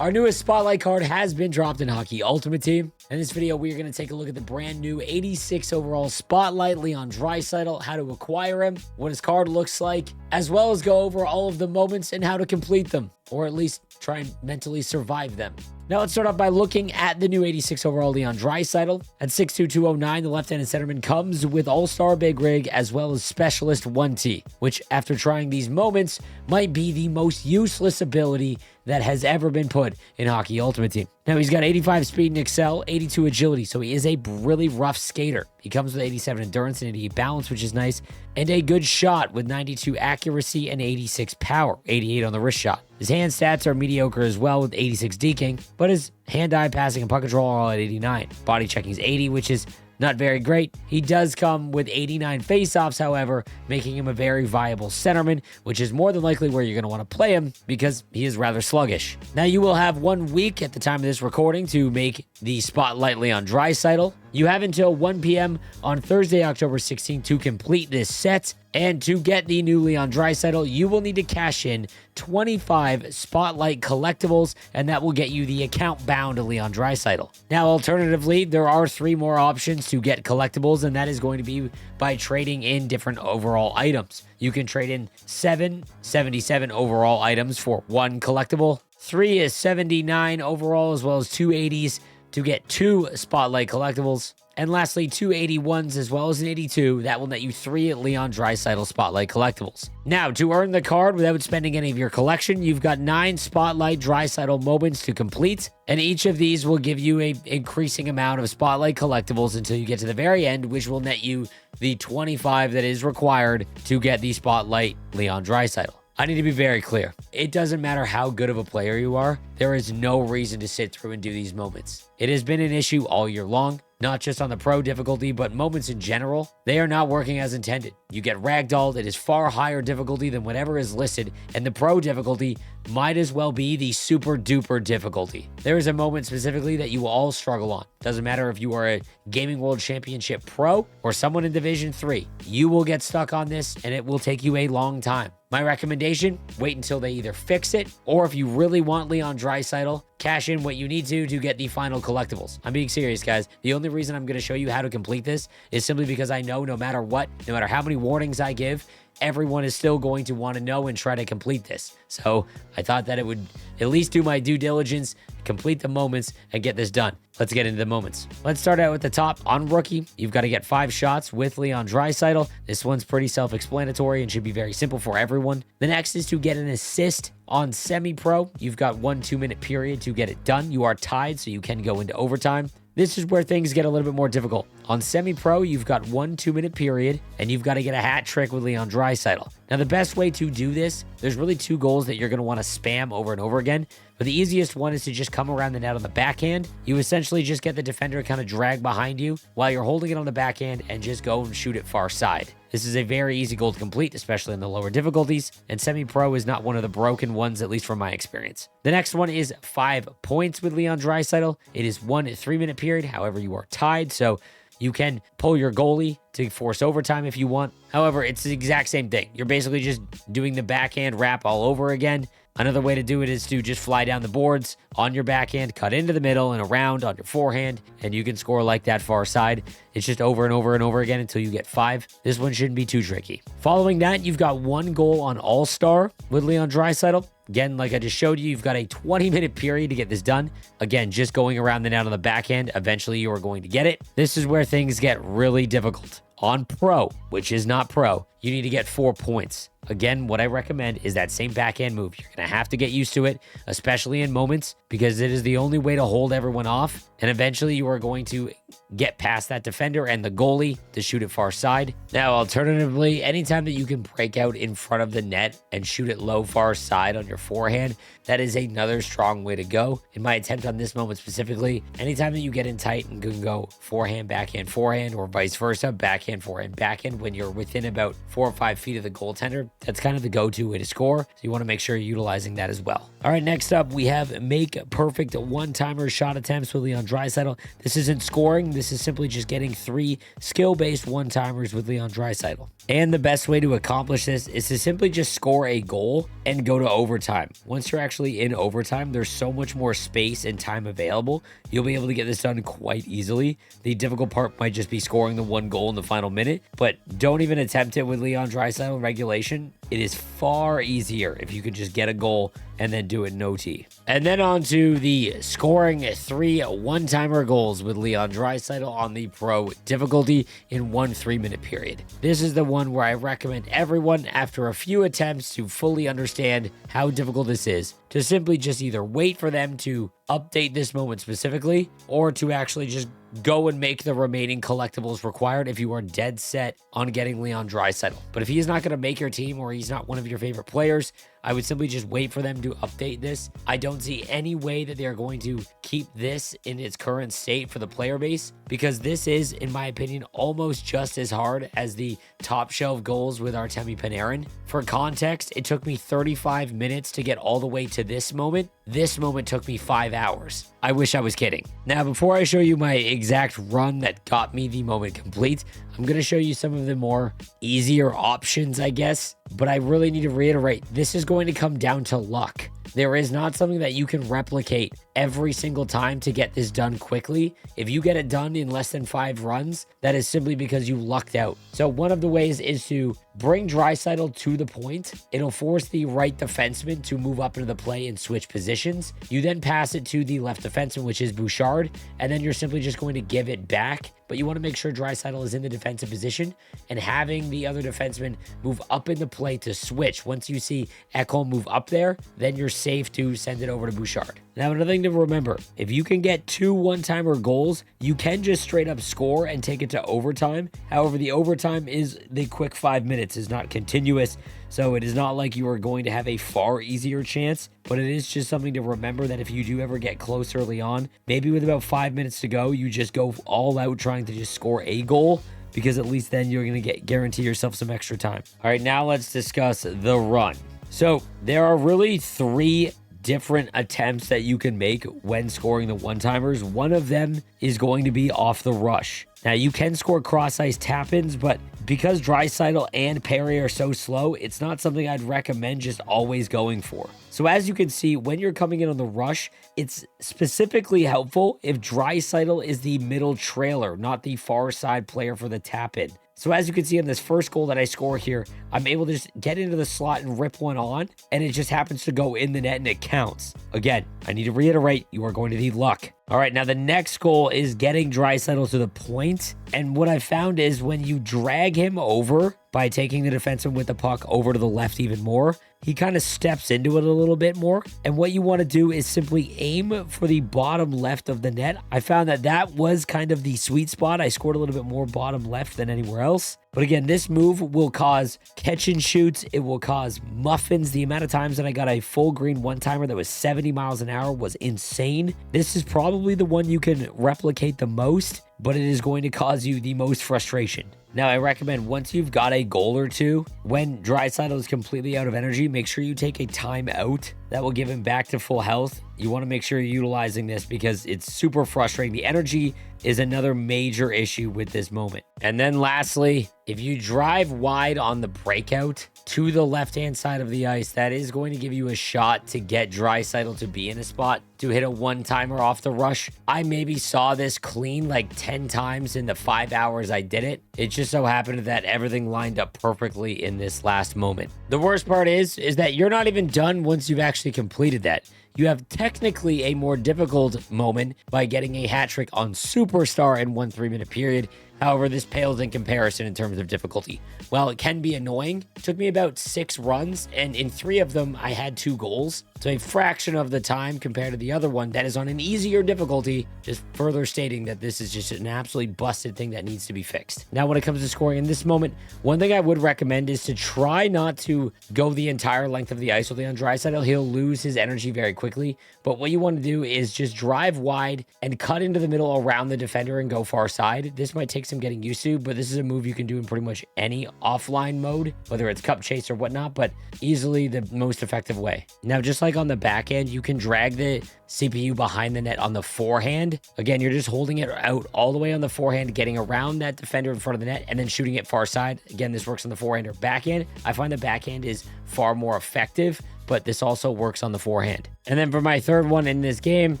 Our newest Spotlight card has been dropped in Hockey Ultimate Team. In this video, we are going to take a look at the brand new 86 overall Spotlight Leon Draisaitl, how to acquire him, what his card looks like, as well as go over all of the moments and how to complete them, or at least try and mentally survive them. Now let's start off by looking at the new 86 overall Leon Draisaitl. At 6'2", 209, the left-handed centerman comes with All-Star Big Rig as well as Specialist 1T, which after trying these moments might be the most useless ability that has ever been put in Hockey Ultimate Team. Now he's got 85 speed and excel, 82 agility, so he is a really rough skater. He comes with 87 endurance and 88 balance, which is nice, and a good shot with 92 accuracy and 86 power, 88 on the wrist shot. His hand stats are mediocre as well with 86 deking, but his hand-eye passing and puck control are all at 89. Body checking is 80, which is not very great. He does come with 89 faceoffs, however, making him a very viable centerman, which is more than likely where you're going to want to play him because he is rather sluggish. Now, you will have 1 week at the time of this recording to make the Spotlight Leon Draisaitl. You have until 1 p.m. on Thursday, October 16th to complete this set. And to get the new Leon Draisaitl, you will need to cash in 25 Spotlight collectibles, and that will get you the account-bound Leon Draisaitl. Now, alternatively, there are 3 more options to get collectibles, and that is going to be by trading in different overall items. You can trade in 7 77 overall items for 1 collectible. 3 is 79 overall, as well as 2 80s to get 2 Spotlight collectibles. And lastly, 2 81s as well as an 82. That will net you 3 Leon Draisaitl Spotlight collectibles. Now, to earn the card without spending any of your collection, you've got 9 Spotlight Draisaitl moments to complete. And each of these will give you an increasing amount of Spotlight collectibles until you get to the very end, which will net you the 25 that is required to get the Spotlight Leon Draisaitl. I need to be very clear. It doesn't matter how good of a player you are. There is no reason to sit through and do these moments. It has been an issue all year long, not just on the pro difficulty, but moments in general. They are not working as intended. You get ragdolled. It is far higher difficulty than whatever is listed, and the pro difficulty might as well be the super duper difficulty. There is a moment specifically that you will all struggle on. Doesn't matter if you are a Gaming World Championship pro or someone in Division 3. You will get stuck on this, and it will take you a long time. My recommendation, wait until they either fix it, or if you really want Leon Draisaitl, cash in what you need to get the final collectibles. I'm being serious, guys. The only reason I'm going to show you how to complete this is simply because I know no matter what, no matter how many warnings I give, everyone is still going to want to know and try to complete this. So I thought that it would at least do my due diligence, complete the moments, and get this done. Let's get into the moments. Let's start out at the top. On rookie, you've got to get 5 shots with Leon Draisaitl. This one's pretty self-explanatory and should be very simple for everyone. The next is to get an assist. On semi-pro, you've got 1 2-minute period to get it done. You are tied, so you can go into overtime. This is where things get a little bit more difficult. On semi-pro, you've got 1 2-minute period, and you've got to get a hat trick with Leon Draisaitl. Now, the best way to do this, there's really 2 goals that you're going to want to spam over and over again. But the easiest one is to just come around the net on the backhand. You essentially just get the defender kind of drag behind you while you're holding it on the backhand and just go and shoot it far side. This is a very easy goal to complete, especially in the lower difficulties, and semi-pro is not one of the broken ones, at least from my experience. The next one is 5 points with Leon Draisaitl. It is 1 3-minute period, however, you are tied, so you can pull your goalie to force overtime if you want. However, it's the exact same thing. You're basically just doing the backhand wrap all over again. Another way to do it is to just fly down the boards on your backhand, cut into the middle and around on your forehand, and you can score like that far side. It's just over and over and over again until you get 5. This one shouldn't be too tricky. Following that, you've got 1 goal on All-Star with Leon Draisaitl. Again, like I just showed you, you've got a 20-minute period to get this done. Again, just going around the net on the backhand. Eventually, you are going to get it. This is where things get really difficult. On pro, which is not pro, you need to get 4 points. Again, what I recommend is that same backhand move. You're going to have to get used to it, especially in moments, because it is the only way to hold everyone off. And eventually you are going to get past that defender and the goalie to shoot it far side. Now, alternatively, anytime that you can break out in front of the net and shoot it low far side on your forehand, that is another strong way to go. In my attempt on this moment specifically, anytime that you get in tight and can go forehand, backhand, or vice versa, backhand, forehand, backhand, when you're within about 4 or 5 feet of the goaltender. That's kind of the go-to way to score. So you want to make sure you're utilizing that as well. All right, next up, we have make perfect one-timer shot attempts with Leon Draisaitl. This isn't scoring. This is simply just getting 3 skill-based one-timers with Leon Draisaitl. And the best way to accomplish this is to simply just score a goal and go to overtime. Once you're actually in overtime, there's so much more space and time available. You'll be able to get this done quite easily. The difficult part might just be scoring the 1 goal in the final minute, but don't even attempt it with Leon Draisaitl in regulation. It is far easier if you can just get a goal and then do it in OT. And then on to the scoring 3 one-timer goals with Leon Draisaitl on the pro difficulty in 1 3-minute period. This is the one where I recommend everyone, after a few attempts to fully understand how difficult this is, to simply just either wait for them to update this moment specifically, or to actually just go and make the remaining collectibles required if you are dead set on getting Leon Draisaitl. But if he is not going to make your team, or he's not one of your favorite players, I would simply just wait for them to update this. I don't see any way that they're going to keep this in its current state for the player base, because this is, in my opinion, almost just as hard as the top shelf goals with Artemi Panarin. For context, it took me 35 minutes to get all the way to this moment. This moment took me 5 hours. I wish I was kidding. Now, before I show you my exact run that got me the moment complete, I'm going to show you some of the more easier options, I guess. But I really need to reiterate, this is going to come down to luck. There is not something that you can replicate every single time to get this done quickly. If you get it done in less than 5 runs, that is simply because you lucked out. So one of the ways is to bring Draisaitl to the point. It'll force the right defenseman to move up into the play and switch positions. You then pass it to the left defenseman, which is Bouchard, and then you're simply just going to give it back. But you want to make sure Draisaitl is in the defensive position, and having the other defenseman move up in the play to switch. Once you see Ekholm move up there, then you're safe to send it over to Bouchard. Now, another thing to remember, if you can get 2 one-timer goals, you can just straight up score and take it to overtime. However, the overtime is the quick 5 minutes, is not continuous. So it is not like you are going to have a far easier chance, but it is just something to remember that if you do ever get close early on, maybe with about 5 minutes to go, you just go all out trying to just score a goal, because at least then you're going to guarantee yourself some extra time. All right, now let's discuss the run. So there are really 3 different attempts that you can make when scoring the one-timers. One of them is going to be off the rush. Now, you can score cross-ice tap-ins, but because Draisaitl and Perry are so slow, it's not something I'd recommend just always going for. So as you can see, when you're coming in on the rush, it's specifically helpful if Draisaitl is the middle trailer, not the far side player for the tap-in. So as you can see on this first goal that I score here, I'm able to just get into the slot and rip one on, and it just happens to go in the net and it counts. Again, I need to reiterate, you are going to need luck. All right, now the next goal is getting Draisaitl to the point. And what I found is when you drag him over by taking the defenseman with the puck over to the left even more, he kind of steps into it a little bit more. And what you want to do is simply aim for the bottom left of the net. I found that that was kind of the sweet spot. I scored a little bit more bottom left than anywhere else. But again, this move will cause catch and shoots. It will cause muffins. The amount of times that I got a full green one-timer that was 70 miles an hour was insane. This is probably the one you can replicate the most, but it is going to cause you the most frustration. Now, I recommend once you've got a goal or two, when Draisaitl is completely out of energy, make sure you take a time out. That will give him back to full health. You want to make sure you're utilizing this because it's super frustrating. The energy is another major issue with this moment. And then lastly, if you drive wide on the breakout to the left-hand side of the ice, that is going to give you a shot to get Draisaitl to be in a spot to hit a one-timer off the rush. I maybe saw this clean like 10 times in the 5 hours I did it. It just so happened that everything lined up perfectly in this last moment. The worst part is that you're not even done once you've actually completed that. You have technically a more difficult moment by getting a hat trick on Superstar in 1 3-minute period. However, this pales in comparison in terms of difficulty. While it can be annoying, it took me about 6 runs, and in 3 of them, I had 2 goals. So a fraction of the time compared to the other one that is on an easier difficulty, just further stating that this is just an absolutely busted thing that needs to be fixed. Now, when it comes to scoring in this moment, one thing I would recommend is to try not to go the entire length of the ice with Leon Draisaitl. He'll lose his energy very quickly. quickly. But what you want to do is just drive wide and cut into the middle around the defender and go far side. This might take some getting used to, but this is a move you can do in pretty much any offline mode, whether it's cup chase or whatnot, but easily the most effective way. Now, just like on the back end, you can drag the CPU behind the net on the forehand. Again, you're just holding it out all the way on the forehand, getting around that defender in front of the net, and then shooting it far side. Again, this works on the forehand or backhand. I find the backhand is far more effective, but this also works on the forehand. And then for my third one in this game,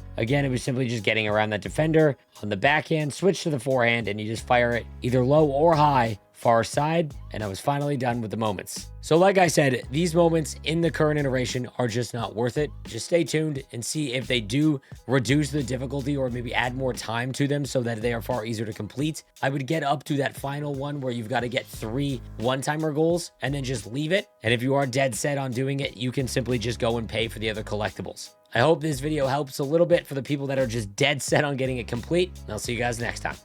again, it was simply just getting around that defender on the backhand, switch to the forehand, and you just fire it either low or high, far side, and I was finally done with the moments. So like I said, these moments in the current iteration are just not worth it. Just stay tuned and see if they do reduce the difficulty or maybe add more time to them so that they are far easier to complete. I would get up to that final one where you've got to get 3 one-timer goals and then just leave it. And if you are dead set on doing it, you can simply just go and pay for the other collectibles. I hope this video helps a little bit for the people that are just dead set on getting it complete, and I'll see you guys next time.